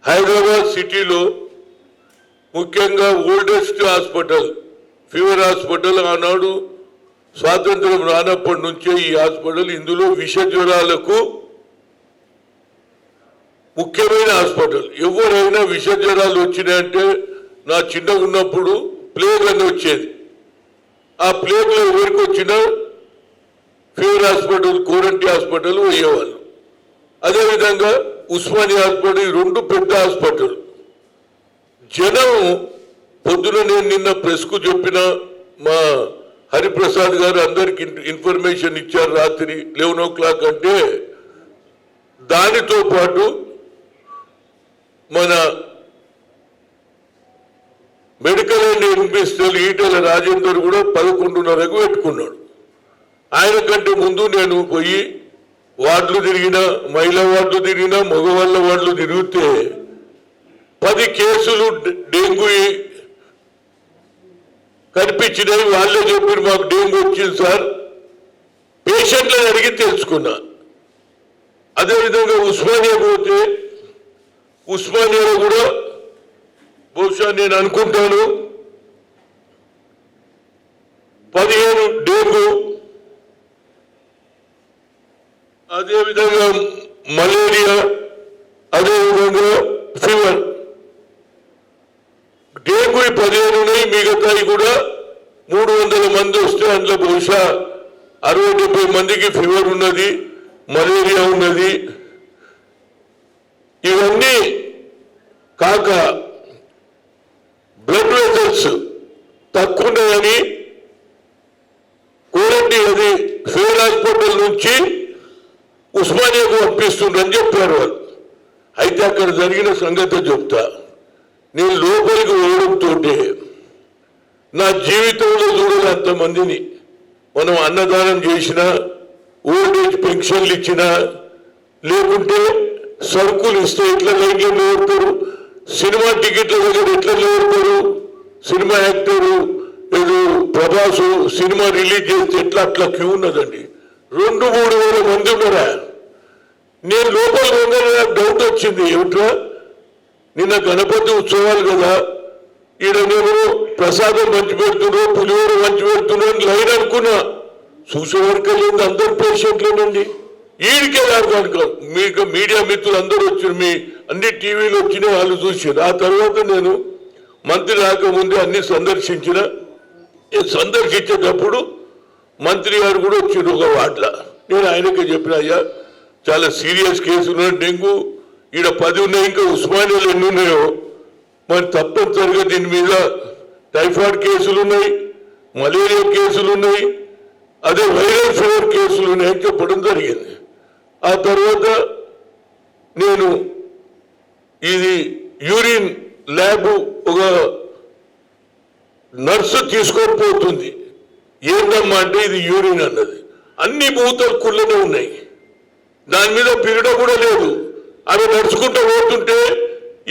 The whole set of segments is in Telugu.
హైదరాబాద్ సిటీలో ముఖ్యంగా ఓల్డెస్ట్ హాస్పిటల్ ఫీవర్ హాస్పిటల్ ఆనాడు స్వాతంత్రం రానప్పటి నుంచే ఈ హాస్పిటల్ ఇందులో విష జ్వరాలకు ముఖ్యమైన హాస్పిటల్. ఎవరైనా విష జ్వరాలు వచ్చినాయంటే నా చిన్నగా ఉన్నప్పుడు ప్లేగ్ అని వచ్చేది. ఆ ప్లేగ్లో ఎవరికి వచ్చినా ఫీవర్ హాస్పిటల్ కోరంటీ హాస్పిటల్ పోయేవాళ్ళు. అదేవిధంగా ఉస్మానియా హాస్పిటల్, రెండు పెద్ద హాస్పిటల్. జనం పొద్దున నేను నిన్న ప్రెస్కు చెప్పిన మా హరిప్రసాద్ గారు అందరికి ఇన్ఫర్మేషన్ ఇచ్చారు రాత్రి 11 o'clock అంటే దానితో పాటు మన medical and investor Etela Rajender కూడా 11:30కు పెట్టుకున్నాడు. ఆయన కంటే ముందు నేను పోయి వార్డులు తిరిగినా, మహిళా వార్డులు తిరిగినా, మగవాళ్ళ వార్డులు తిరిగితే 10 కేసులు డెంగ్యూ కనిపించినాయి. వాళ్ళే చెప్పారు మాకు డెంగ్యూ వచ్చింది సార్. పేషెంట్లను అడిగి తెలుసుకున్నా. అదేవిధంగా ఉస్మానియా పోతే ఉస్మానియాలో కూడా బహుశా నేను అనుకుంటాను 15 డెంగ్యూ, అదేవిధంగా మలేరియా, అదేవిధంగా ఫీవర్. డెంగ్యూ 15 ఉన్నాయి, మిగతాయి కూడా 300 మంది వస్తే అందులో బహుశా 60-70 మందికి ఫీవర్ ఉన్నది, మలేరియా ఉన్నది. ఇవన్నీ కాక బ్లడ్ వెజల్స్ తక్కువ ఉన్నాయని కోరంటీ అది ఫీవర్ హాస్పిటల్ నుంచి ఉస్మానియాకు పంపిస్తుండ్రని చెప్పారు వాళ్ళు. అయితే అక్కడ జరిగిన సంగతి చెప్తా. నేను లోపలికి పోవడంతో నా జీవితంలో చూడలే అంతమందిని. మనం అన్నదానం చేసినా, ఓల్డ్ ఏజ్ పెన్షన్లు ఇచ్చినా, లేకుంటే సరుకులు ఇస్తే ఎట్లా లైన్లో నిలబడతారు, సినిమా టికెట్ల దగ్గర ఎట్లా నిలబడతారు, సినిమా యాక్టరు ఏదో ప్రభాసు సినిమా రిలీజ్ చేస్తే ఎట్లా అట్లా క్యూ ఉన్నదండి. 2-3 వేల మంది ఉన్నారా. నేను లోపలికి ఉండగానే నాకు డౌట్ వచ్చింది, ఏమిట్రా నిన్న గణపతి ఉత్సవాలు కదా, ఈడ నేను ప్రసాదం పంచి పెడుతున్నావు, పులిహోర పంచి పెడుతున్నాను లైన్ అనుకున్నా. చూసేవారికి లేదు, అందరు పేషెంట్లేనండి. ఈడికెళ్ళారు కనుక మీకు మీడియా మిత్రులు అందరూ వచ్చారు, మీ అన్ని టీవీలు వచ్చినాయి, వాళ్ళు చూసారు. ఆ తర్వాత నేను మంత్రి రాకముందే అన్ని సందర్శించేటప్పుడు మంత్రి గారు కూడా వచ్చారు ఒక వార్డులో. నేను ఆయనకే చెప్పిన, అయ్యా చాలా సీరియస్ కేసులు డెంగ్యూ ఈడ 10 ఉన్నాయి, ఇంకా ఉస్మానియాలో ఎన్ని ఉన్నాయో మరి తప్పనిసరిగా దీని మీద టైఫాయిడ్ కేసులు ఉన్నాయి, మలేరియా కేసులు ఉన్నాయి, అదే వైరల్ ఫీవర్ కేసులు ఉన్నాయని చెప్పడం జరిగింది. ఆ తర్వాత నేను ఇది యూరిన్ ల్యాబ్ ఒక నర్సు తీసుకొని పోతుంది. ఏందమ్మా అంటే ఇది యూరిన్ అన్నది. అన్ని మూతలు కుళ్ళనే ఉన్నాయి, దాని మీద పిరియడ్ కూడా లేదు. అవి నడుచుకుంటూ పోతుంటే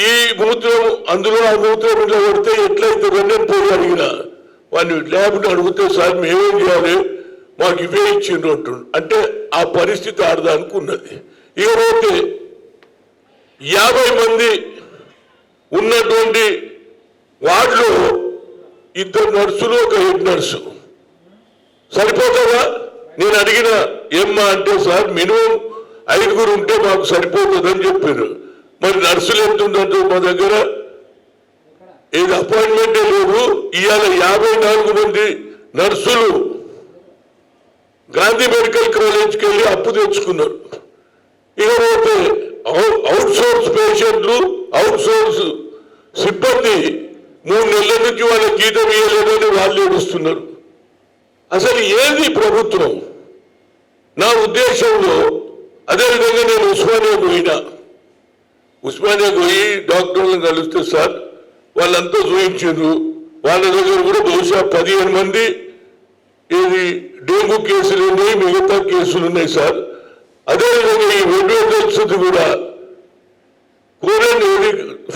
ఈ మూత్రం అందులో ఆ మూత్రం ఇట్లా పడితే ఎట్లయితుందని నేను పోయి అడిగిన వాడిని. ల్యాబ్ని అడిగితే సార్ మేమేం చేయాలి, మాకు ఇవే ఇచ్చిండ్రు అంటుండు. అంటే ఆ పరిస్థితి ఆడదానికి ఉన్నది. ఇకపోతే 50 మంది ఉన్నటువంటి వార్డులో 2 నర్సులు, ఒక హెడ్ నర్సు సరిపోతుందా? నేను అడిగిన ఏమ్మా అంటే సార్ మినిమం 5 ఉంటే మాకు సరిపోతుందని చెప్పారు. మరి నర్సులు ఎంత ఉందంటే మా దగ్గర ఏది అపాయింట్మెంటే లేదు. ఇవాళ 54 మంది నర్సులు గాంధీ మెడికల్ కాలేజ్కి వెళ్ళి అప్పు తెచ్చుకున్నారు. ఇకపోతే అవుట్ సోర్స్ పేషెంట్లు, అవుట్ సోర్స్ సిబ్బంది 3 నెలల నుంచి వాళ్ళ జీతం ఇవ్వలేదని వాళ్ళు ఏడుస్తున్నారు. అసలు ఏది ప్రభుత్వం? నా ఉద్దేశంలో అదేవిధంగా నేను ఉస్మానియాకు పోయి డాక్టర్లను కలిస్తే సార్ వాళ్ళంతా చూపించారు. వాళ్ళ దగ్గర కూడా బహుశా 15 మంది ఏది డెంగ్యూ కేసులు ఉన్నాయి, మిగతా కేసులు ఉన్నాయి సార్. అదేవిధంగా ఈ వెడ్స్ కూడా కోరండి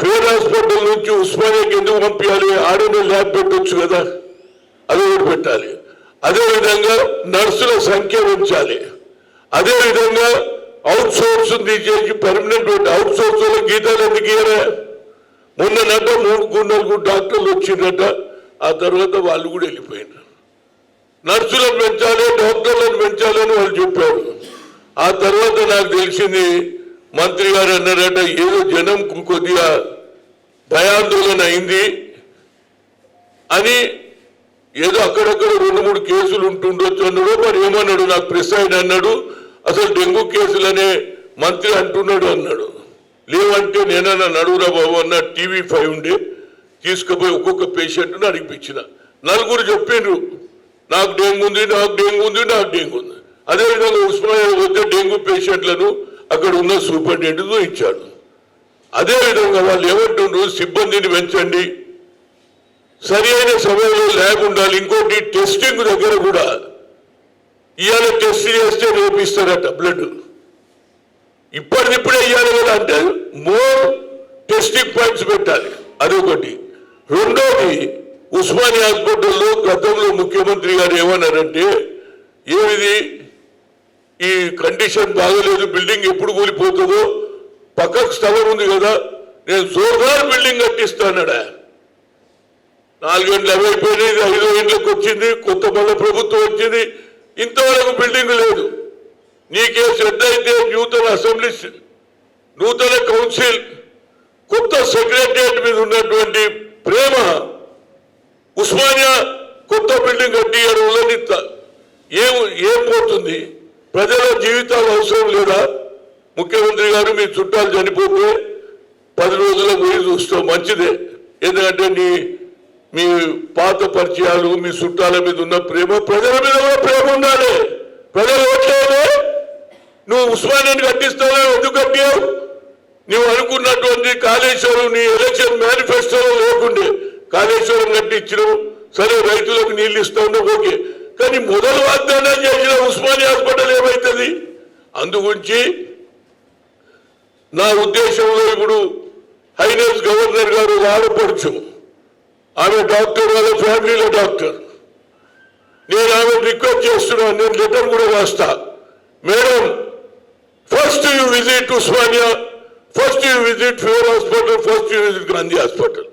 ఫీవర్ హాస్పిటల్ నుంచి ఉస్మానియాకి ఎందుకు పంపించాలి? ఆడనే ల్యాబ్ పెట్టవచ్చు కదా, అది కూడా పెట్టాలి. అదేవిధంగా నర్సుల సంఖ్య పెంచాలి. అదేవిధంగా అవుట్ సోర్స్ తీసేసి పర్మనెంట్ అవుట్ సోర్స్ లో గీతాలు ఎందుకు ఇయ్యరా? మొన్ననట 3-4 డాక్టర్లు వచ్చిందట, ఆ తర్వాత వాళ్ళు కూడా వెళ్ళిపోయినారు. నర్సులను పెంచాలి, డాక్టర్లను పెంచాలని వాళ్ళు చెప్పారు. ఆ తర్వాత నాకు తెలిసింది మంత్రి గారు అన్నారట ఏదో జనం కొద్దిగా భయాందోళన అయింది అని, ఏదో అక్కడక్కడ 2-3 కేసులు ఉంటుండొచ్చు అన్నాడు. మరి ఏమన్నాడు నాకు ప్రెస్ ఆయన అన్నాడు, అసలు డెంగ్యూ కేసులనే మంత్రి అంటున్నాడు అన్నాడు. లేవంటే నేనన్నా నడువురా బాబు అన్న, TV5 ఉండే తీసుకుపోయి ఒక్కొక్క పేషెంట్ను అడిగిపించిన. 4 చెప్పిండ్రు నాకు డెంగ్యూ ఉంది, నాకు డెంగ్యూ ఉంది, నాకు డెంగ్యూ ఉంది. అదేవిధంగా ఉస్మానియా వద్ద డెంగ్యూ పేషెంట్లను అక్కడ ఉన్న సూపరింటెండెంట్ చూపించాడు. అదేవిధంగా వాళ్ళు ఏమంటుండ్రు, సిబ్బందిని పెంచండి, సరి అయిన సమయంలో ల్యాబ్ ఉండాలి. ఇంకోటి టెస్టింగ్ దగ్గర కూడా ఇవాళ టెస్ట్ చేస్తే రేపిస్తారట బ్లడ్, ఇప్పటికిప్పుడే ఇవ్వాలి కదా, అంటే మోర్ టెస్టింగ్ పాయింట్స్ పెట్టాలి. అదొకటి. రెండోది, ఉస్మానియా హాస్పిటల్లో గతంలో ముఖ్యమంత్రి గారు ఏమన్నారంటే, ఏమిది ఈ కండిషన్ బాగలేదు, బిల్డింగ్ ఎప్పుడు కూలిపోతుందో, పక్కకు స్థలం ఉంది కదా, నేను జోర్దార్ బిల్డింగ్ కట్టిస్తానడా. 4 గంటలు అవైపోయినాయి, 5 గంటలకు వచ్చింది, కొత్త మళ్ళీ ప్రభుత్వం వచ్చింది, ఇంతవరకు బిల్డింగ్ లేదు. నీకే శ్రద్ధ అయితే నూతన అసెంబ్లీ, నూతన కౌన్సిల్, కొత్త సెక్రటరియట్ మీద ఉన్నటువంటి ప్రేమ, ఉస్మానియా కొత్త బిల్డింగ్ కట్టి ఉల్లనిస్తా ఏం పోతుంది? ప్రజల జీవితాలు అవసరం లేదా? ముఖ్యమంత్రి గారు మీ చుట్టాలు చనిపోతే 10 రోజులకు పోయి చూస్తాం, మంచిదే. ఎందుకంటే మీ పాత పరిచయాలు, మీ చుట్టాల మీద ఉన్న ప్రేమ, ప్రజల మీద కూడా ప్రేమ ఉండాలి. ప్రజలు ఓట్లేదే నువ్వు ఉస్మానియాని కట్టిస్తావో ఎందుకు కట్టావు? నువ్వు అనుకున్నటువంటి కాళేశ్వరం నీ ఎలక్షన్ మేనిఫెస్టోలో లేకుండే కాళేశ్వరం కట్టించడం, సరే రైతులకు నీళ్ళు ఇస్తావు ఓకే, కానీ మొదలు వాగ్దానం చేసిన ఉస్మానియా హాస్పిటల్ ఏమవుతుంది? అందుగురించి నా ఉద్దేశంలో ఇప్పుడు హైనస్ గవర్నర్ గారు ఆడపడుచు, ఆమె డాక్టర్, వాళ్ళ ఫ్యామిలీలో డాక్టర్, నేను ఆమె రిక్వెస్ట్ చేస్తున్నాను, నేను లెటర్ కూడా రాస్తా. Madam, first you visit Osmania, first you visit fever hospital, first you visit Gandhi hospital.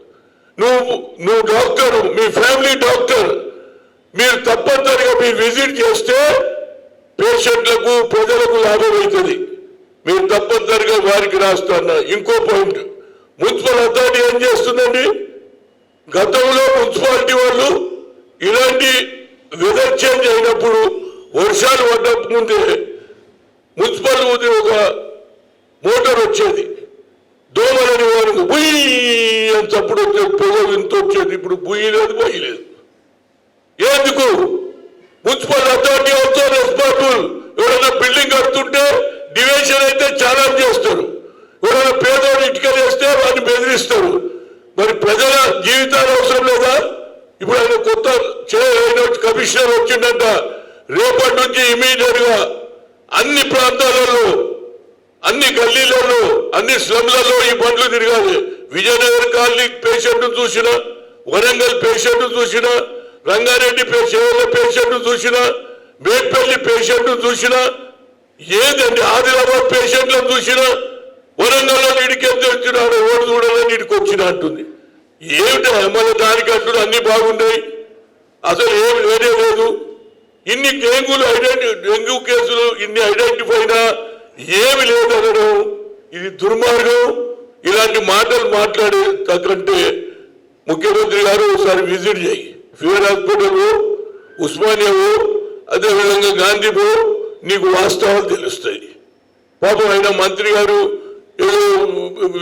నువ్వు డాక్టర్, మీ ఫ్యామిలీ డాక్టర్, మీరు తప్పనిసరిగా మీరు విజిట్ చేస్తే పేషెంట్లకు ప్రజలకు లాభం అవుతుంది. మీరు తప్పనిసరిగా వారికి రాస్తున్నా. ఇంకో పాయింట్, మున్సిపల్ అథారిటీ ఏం చేస్తుందండి? గతంలో మున్సిపాలిటీ వాళ్ళు ఇలాంటి వెదర్ చేంజ్ అయినప్పుడు, వర్షాలు పడ్డకు ముందే మున్సిపల్ ఒక మోటార్ వచ్చేది, దోమలని వారికి బుయ్యి అని చప్పుడు వచ్చేది, పొగ ఇంత వచ్చేది. ఇప్పుడు బుయ్యి లేదు, బొయ్యి లేదు. ఎందుకు? Municipal authority also responsible. ఎవరైనా బిల్డింగ్ కడుతుంటే డివిజన్ అయితే ఛాలెంజ్ చేస్తారు, ఎవరైనా పేదోడు ఇటుక వేస్తే వాడిని బెదిరిస్తారు. మరి ప్రజల జీవితాలు అవసరం లేదా? ఇప్పుడు ఆయన కొత్త కమిషనర్ వచ్చిందంట, రేపటి నుంచి ఇమీడియట్ గా అన్ని ప్రాంతాలలో, అన్ని గల్లీలలో, అన్ని స్లమ్లలో ఈ బండ్లు తిరగాలి. విజయనగర్ కాలనీ పేషెంట్ చూసినా, వరంగల్ పేషెంట్ చూసినా, రంగారెడ్డి పేషెంట్ చూసినా, మేడ్పల్లి పేషెంట్ చూసినా, ఏదండి ఆదిలాబాద్ పేషెంట్లను చూసినా, వరంగల్లో నీడికెళ్తే వచ్చినాడు, ఓటు చూడాలని నీటికి వచ్చినా అంటుంది. ఏమిటా మళ్ళీ దానికి అంటున్నా అన్ని బాగున్నాయి, అసలు ఏమి లేనే లేదు. ఇన్ని డెంగ్యూ కేసులు ఇన్ని ఐడెంటిఫై అయినా ఏమి లేదనడం ఇది దుర్మార్గం. ఇలాంటి మాటలు మాట్లాడే తగ్గంటే ముఖ్యమంత్రి గారు ఒకసారి విజిట్ చేయి, ఫీవర్ హాస్పిటల్, ఉస్మానియావో, అదేవిధంగా గాంధీవో, నీకు వాస్తవాలు తెలుస్తాయి. పాపం ఆయన మంత్రి గారు ఏదో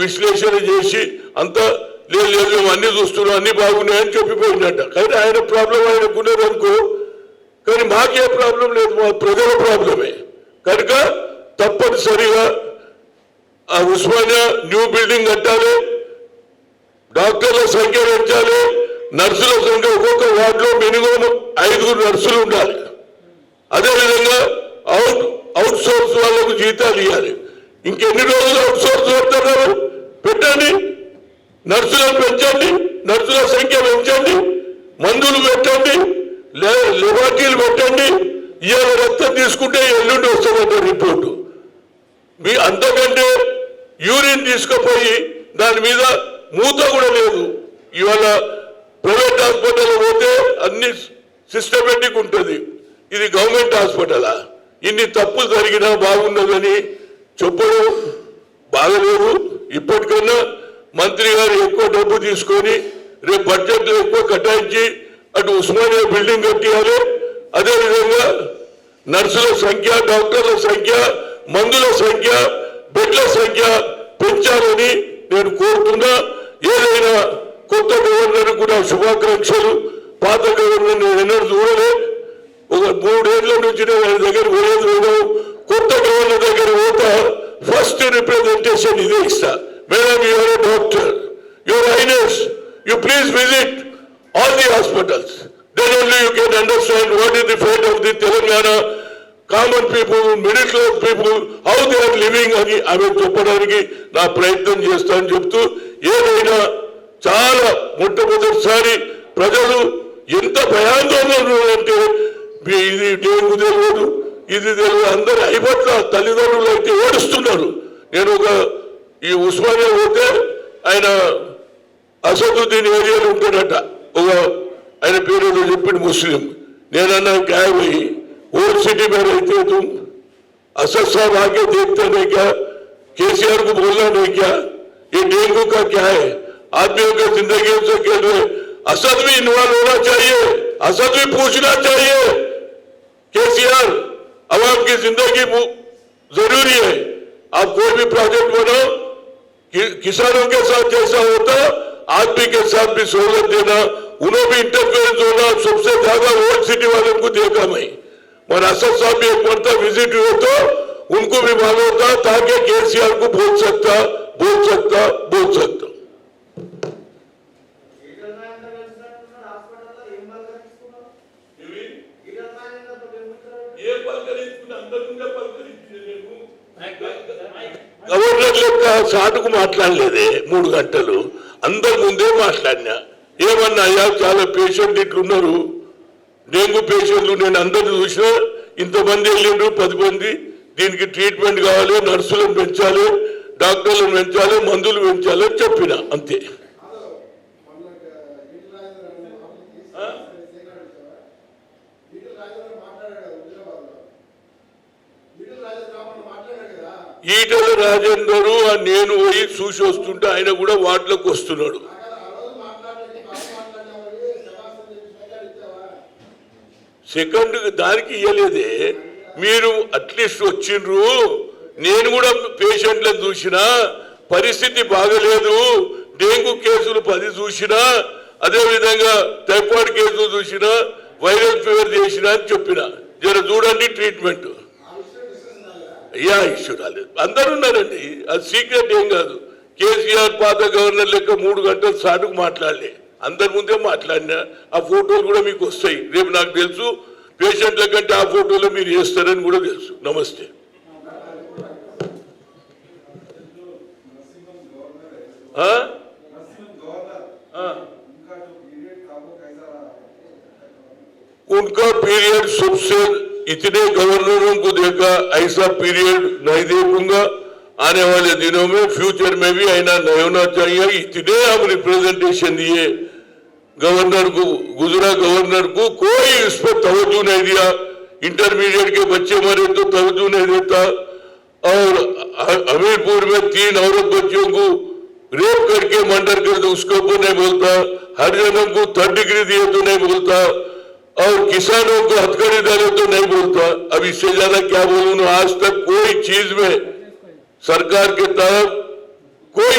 విశ్లేషణ చేసి అంతా లేదు మేము అన్ని చూస్తున్నాం, అన్ని బాగున్నాయని చెప్పిపోయినట్ట. కానీ ఆయన ప్రాబ్లం ఆయనకు ఉన్నదనుకో, కానీ మాకే ప్రాబ్లం లేదు, మా ప్రజల ప్రాబ్లమే. కనుక తప్పనిసరిగా ఆ ఉస్మానియా న్యూ బిల్డింగ్ కట్టాలి, డాక్టర్ల సంఖ్య పెంచాలి, నర్సుల సంఖ్య ఒక్కొక్క వార్డులో మినిమం 5 నర్సులు ఉండాలి. అదేవిధంగా అవుట్ సోర్స్ వాళ్ళకు జీతాలు ఇవ్వాలి. ఇంకెన్ని రోజులు అవుట్ సోర్స్ పెడతారు? పెట్టండి, నర్సులను పెంచండి, నర్సుల సంఖ్య పెంచండి, మందులు పెట్టండి, లెబార్టరీలు పెట్టండి. ఇవాళ రక్తం తీసుకుంటే ఎల్లుండి వస్తుందంట రిపోర్టు. మీ అంతకంటే యూరిన్ తీసుకుపోయి దాని మీద మూత కూడా లేదు. ఇవాళ ప్రైవేట్ హాస్పిటల్ పోతే అన్ని సిస్టమేటిక్ ఉంటుంది, ఇది గవర్నమెంట్ హాస్పిటలా? ఇన్ని తప్పులు జరిగినా బాగున్నదని చెప్పడం బాగలేదు. ఇప్పటికన్నా మంత్రి గారు ఎక్కువ డబ్బు తీసుకొని రేపు బడ్జెట్లో ఎక్కువ కేటాయించి అటు ఉస్మానియా బిల్డింగ్ కట్టియాలి. అదేవిధంగా నర్సుల సంఖ్య, డాక్టర్ల సంఖ్య, మందుల సంఖ్య, బెడ్ల సంఖ్య పెంచాలని నేను కోరుతున్నా. ఏదైనా కొత్త గవర్నర్ కూడా శుభాకాంక్షలు. పాత గవర్నర్ నేను ఎన్నడూ చూడలే. ఒక 3 ఏళ్ల నుంచి నేను ఆయన దగ్గర పోలేదు. కొత్త గవర్నర్ దగ్గర పోతా ఫస్ట్ రిప్రజెంటేషన్ ఇదే ఇస్తా. Madam, your A doctor, your highness, you please visit all the hospitals. Then only you can understand what is the fate of the Telangana common people, middle class people, how they are living అని ఆమె చెప్పడానికి నా ప్రయత్నం చేస్తానని చెప్తూ, ఏదైనా చాలా మొట్టమొదటిసారి ప్రజలు ఎంత భయాందోళనలు అంటే ఇది డెంగ్యూ తెలియదు, ఇది తెలియదు, అందరు అయిపోట్ల తల్లిదండ్రులు అయితే ఏడుస్తున్నారు. నేను ఈ ఉస్మానియా పోతే ఆయన అసదుద్దీన్ ఏరియాలో ఉంటాడట, ఆయన పేరు చెప్పింది ముస్లిం. నేనన్నా क्या है भाई, ओल्ड सिटी में रहते हो तुम, असद साहब आके देखते नहीं क्या, केसीआर को बोलना नहीं क्या, ये डेंगू का क्या है? आदमियों की जिंदगी से खेल रहे. असद भी इन्वॉल्व होना चाहिए, असद भी पूछना चाहिए. केसीआर, अवाम की जिंदगी जरूरी है. आप कोई भी प्रोजेक्ट बनाओ, किसानों के साथ जैसा होता आदमी के साथ भी सहूलत देना, उन्हें भी इंटरफेरेंस होना. सबसे ज्यादा ओल्ड सिटी वालों को देखा मैं, और असद साहब भी एक मरतबा विजिट हुए तो उनको भी मालूम था, ताकि केसीआर को बोल सकता. గవర్నర్ లెక్క సాటుకు మాట్లాడలేదే 3 గంటలు, అందరి ముందే మాట్లాడినా. ఏమన్నా అయ్యా, చాలా పేషెంట్లు ఇట్లున్నారు, డెంగ్యూ పేషెంట్లు, నేను అందరిని చూసినా, ఇంతమంది వెళ్ళిండ్రు 10 మంది, దీనికి ట్రీట్మెంట్ కావాలి, నర్సులను పెంచాలి, డాక్టర్లను పెంచాలి, మందులు పెంచాలి అని చెప్పిన, అంతే. ఈటల రాజేందరు నేను పోయి చూసి వస్తుంటే ఆయన కూడా వాటిలోకి వస్తున్నాడు. సెకండ్ దానికి ఇవ్వలేదే, మీరు అట్లీస్ట్ వచ్చిండ్రు. నేను కూడా పేషెంట్లను చూసినా, పరిస్థితి బాగలేదు, డెంగ్యూ కేసులు 10 చూసినా, అదేవిధంగా టైఫాయిడ్ కేసులు చూసినా, వైరల్ ఫీవర్ చేసినా అని చెప్పిన. జర చూడండి ట్రీట్మెంట్. ఇష్యూ రాలేదు, అందరూ ఉన్నారండి, అది సీక్రెట్ ఏం కాదు. కేసీఆర్ పాత గవర్నర్ లెక్క 3 గంటలు సాటుకు మాట్లాడలే, అందరి ముందే మాట్లాడినా. ఆ ఫోటోలు కూడా మీకు వస్తాయి రేపు. నాకు తెలుసు పేషెంట్ల కంటే ఆ ఫోటోలు మీరు చేస్తారని కూడా తెలుసు. నమస్తే. उनका पीरियड सबसे इतने गवर्नरों को देखा, ऐसा पीरियड नहीं देखूंगा आने वाले दिनों में. फ्यूचर में भी ऐसा नहीं होना चाहिए. इतने हम रिप्रेजेंटेशन दिए गवर्नर को, गुजरा गवर्नर को, कोई इस पर तवज्जो नहीं दिया. इंटरमीडिएट के बच्चे मरे तो तवज्जो नहीं देता, और हमीरपुर में 3 औरत बच्चों को रेप करके मर्डर कर दो उसके ऊपर नहीं बोलता. हरिजनों को 3rd डिग्री दिए तो नहीं बोलता, और किसानों को हथकड़ी डाले तो नहीं बोलता. अब इससे ज्यादा क्या बोलूं. आज तक कोई चीज में सरकार के तरफ कोई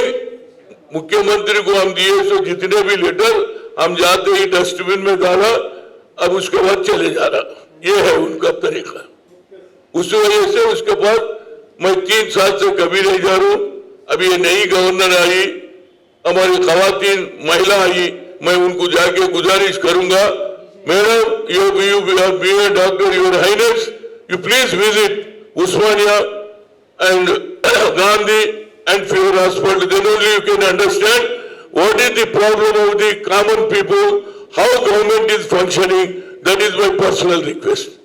मुख्यमंत्री को हम दिए तो जितने भी लेटर हम जाते ही डस्टबिन में डाला, अब उसके बाद चले जा रहा. ये है उनका तरीका. उस वजह से उसके बाद मैं 3 साल से कभी नहीं जा रहा हूं. अभी ये नई गवर्नर आई, हमारी खवातीन महिला आई, मैं उनको जाके गुजारिश करूंगा, madam you be a doctor, your highness, you please visit Usmania and Gandhi and Fever Hospital. Then only you can understand what is the problem of the common people, how government is functioning. That is my personal request.